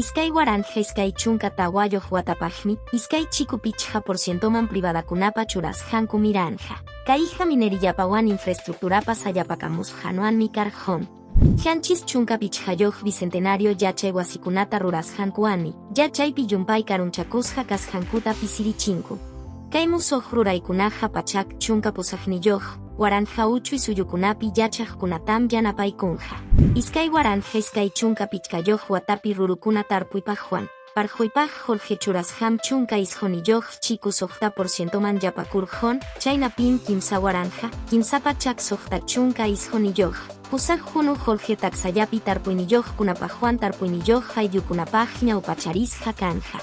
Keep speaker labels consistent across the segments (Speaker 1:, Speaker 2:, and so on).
Speaker 1: Iskay waranja iskay chunka tawayoq watapaqmi, iskay chiku pichqa porcientoman privadakunapa churasqanku miranja. Kayqa minerillapawan infraestructurapas allapakamusqanuanmi karqon. Hanchis chunka pichqayoq bicentenario yachay wasikunata rurasqankuwanmi, yachaypi llumpay karunchakusqa kasqankuta pisirichinku. Kay musuq ruraykunaqa pachak chunka pusaqniyuq, waranja uchuy suyukunapi yachaqkunatam yanapaykunqa. Iskay waranja iskay chunka pichqayoq watapi rurukuna tarpuypaqwan, parquypaq Jorge churasqam chunka isquniyuq chiku suqta porcientoman yapakurqon, chaynapim kimsa waranja, kimsa pachak suqta chunka isquniyuq. Pusaq hunu Jorge taksayapi tarpuyniyuqkunapaqwan tarpuyniyuq ayllukunapaq ñawpacharisqa kanja.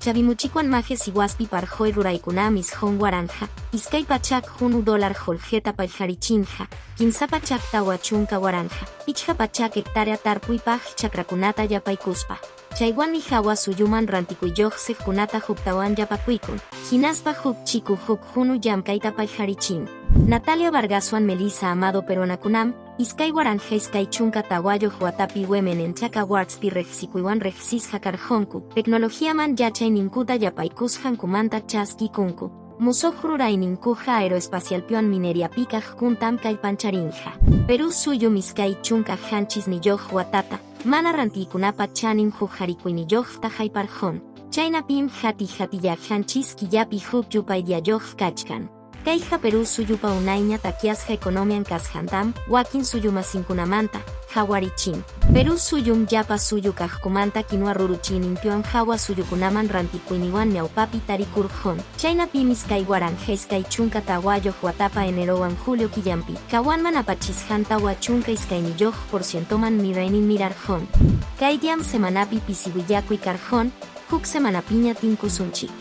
Speaker 1: Chavimuchikwan maje siwaspi parjoy ruraykunamis hon waranja, iskay pachak hunu dólar Jorgeta payjarichinja, kimsa pachak tawa chunka waranja, pichqa pachak hectárea tarpuypaq chakrakunata yapaykuspa. Chaywanmi hawa suyuman rantikuyuq siqkunata huktawan yapakuykun, hinaspa huk chiku huk hunu llamkayta payjarichin. Natalia Vargaswan Melissa Amado peruanakunam, iskay waranja iskay chunka tawayoq watapi Women en Chak Awardspi reqsikuiwan reqsisqa karqonku, tecnologiaman yachay ninkuta yapaykusqankumanta chaskikunku. Musuq rurayninkuqa aeroespacialpiwan mineriapikaq kuntam kallpancharinqa. Perú suyum iskay chunka hanchisniyuq watata, mana rantiykunapa chanin huqarikuyniyuqta hayparqon. Chaynapim hati hanchis killapi huk yupaydiyayuq kachkan. Kayqa Perú suyupa unayña takiasqa economian kasqantam, wakin suyumasinkunamanta, hawarichin. Perú suyum yapa suyu kaqkumanta kinua ruruchininpiwan hawa suyukunaman rantikuyniwan ñawpapi tarikurqon. Chaynapim iskay waranja iskay chunka tawayoq watapa enerowan julio killampi, kawanman apachisqan tawa chunka iskayniyuq porcientoman miraynin mirarqon. Kaydiam semanapi pisiwillakuy karqon, huk semanapiña tinkusunchik.